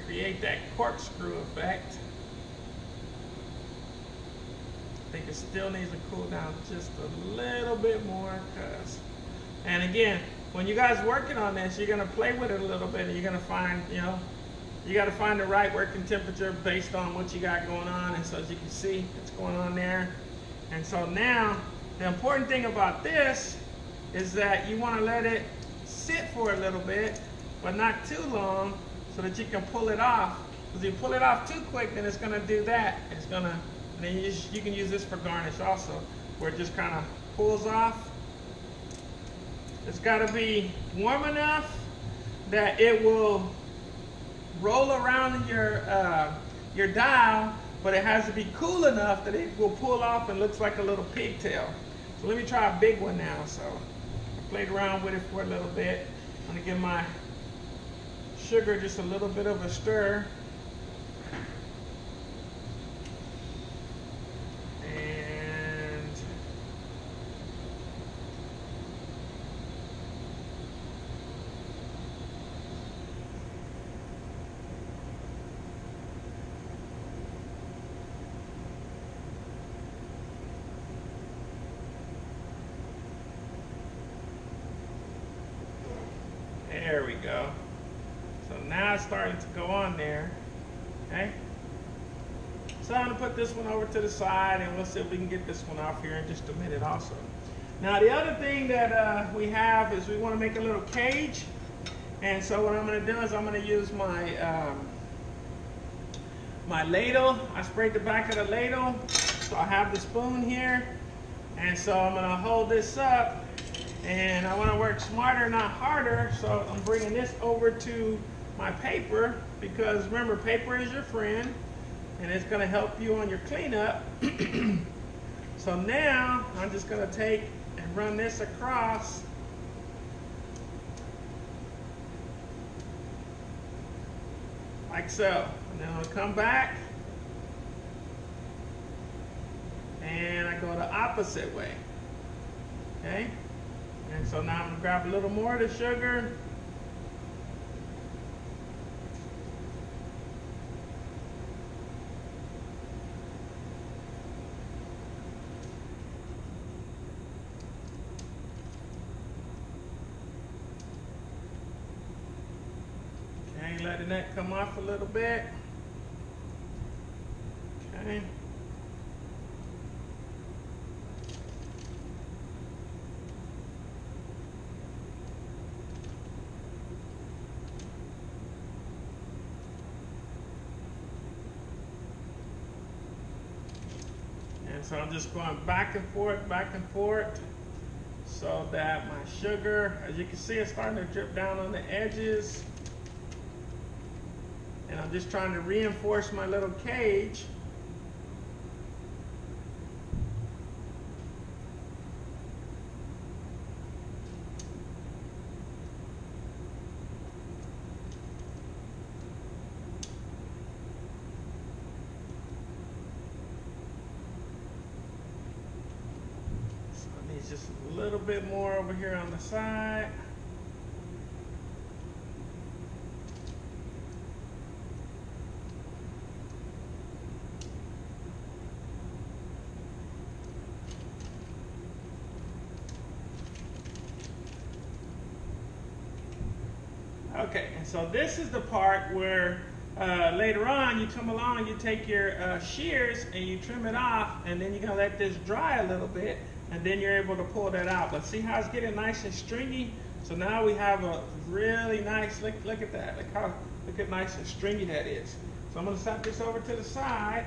create that corkscrew effect. I think it still needs to cool down just a little bit more, and again, when you guys working on this, you're gonna play with it a little bit, and you're gonna find, you got to find the right working temperature based on what you got going on. And so as you can see, it's going on there. And so now, the important thing about this is that you want to let it sit for a little bit, but not too long, so that you can pull it off. Because if you pull it off too quick, then it's going to do that. It's going to, and then you can use this for garnish also, where it just kind of pulls off. It's got to be warm enough that it will roll around your dial, but it has to be cool enough that it will pull off and looks like a little pigtail. So let me try a big one now. So I played around with it for a little bit. I'm gonna give my sugar just a little bit of a stir. There we go. So now it's starting to go on there. Okay. So I'm gonna put this one over to the side, and we'll see if we can get this one off here in just a minute also. Now the other thing that we have is we want to make a little cage. And so what I'm gonna do is I'm gonna use my my ladle. I sprayed the back of the ladle, so I have the spoon here, and so I'm gonna hold this up. And I want to work smarter, not harder, so I'm bringing this over to my paper, because remember, paper is your friend, and it's going to help you on your cleanup. So now, I'm just going to take and run this across. Like so. And then I'll come back, and I go the opposite way. Okay? And so now I'm going to grab a little more of the sugar. Okay, letting that come off a little bit. Okay. So I'm just going back and forth, so that my sugar, as you can see, it's starting to drip down on the edges. And I'm just trying to reinforce my little cage. Just a little bit more over here on the side. Okay, and so this is the part where later on you come along, you take your shears and you trim it off, and then you're gonna let this dry a little bit, and then you're able to pull that out. But see how it's getting nice and stringy? So now we have a really nice, look at that. Look how nice and stringy that is. So I'm gonna set this over to the side.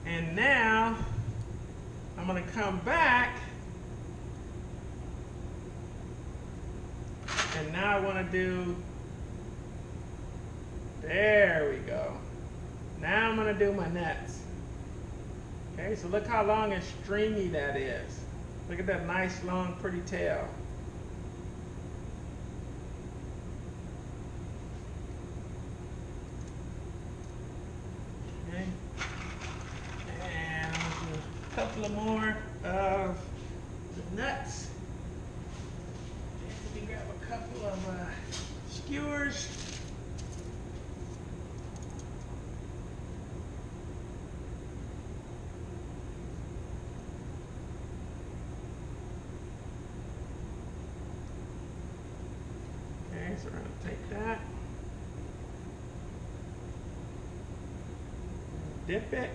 And now I'm gonna come back. And now I wanna do, there we go. Now I'm gonna do my nuts. Okay, so look how long and stringy that is. Look at that nice, long, pretty tail. Okay, and I'm gonna do a couple of more of the nuts. And we grab a couple of skewers. Okay, so we're going to take that, dip it,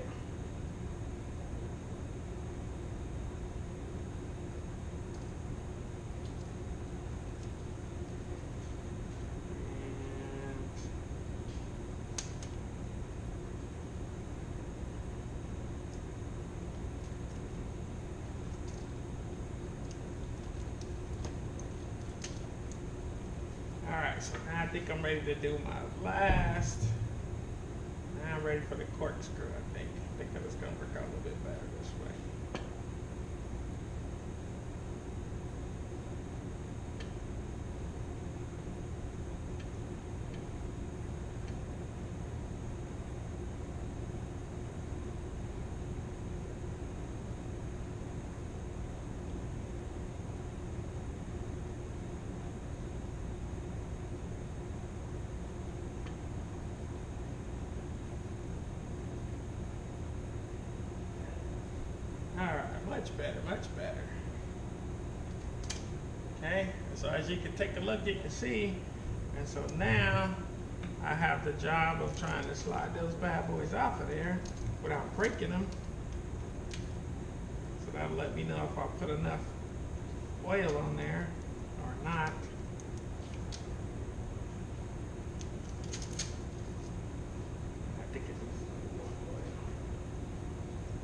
Alright, so now I think I'm ready to do my last. Now I'm ready for the corkscrew, I think. I think that it's going to work out a little bit better this way. Alright, much better, much better. Okay, so as you can take a look, you can see, and so now I have the job of trying to slide those bad boys off of there without breaking them. So that'll let me know if I put enough oil on there or not. I think it needs a little more oil.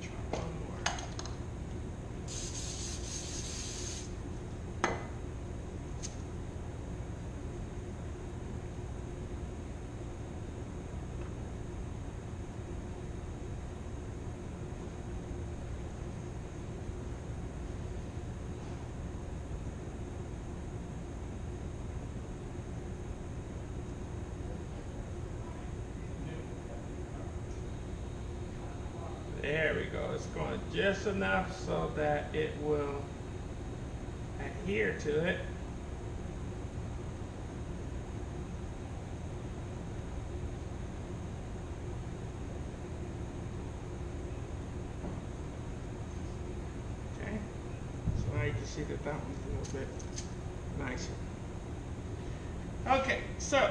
Try one more. There we go. It's going just enough so that it will adhere to it. Okay. So now you can see that that one's a little bit nicer. Okay, so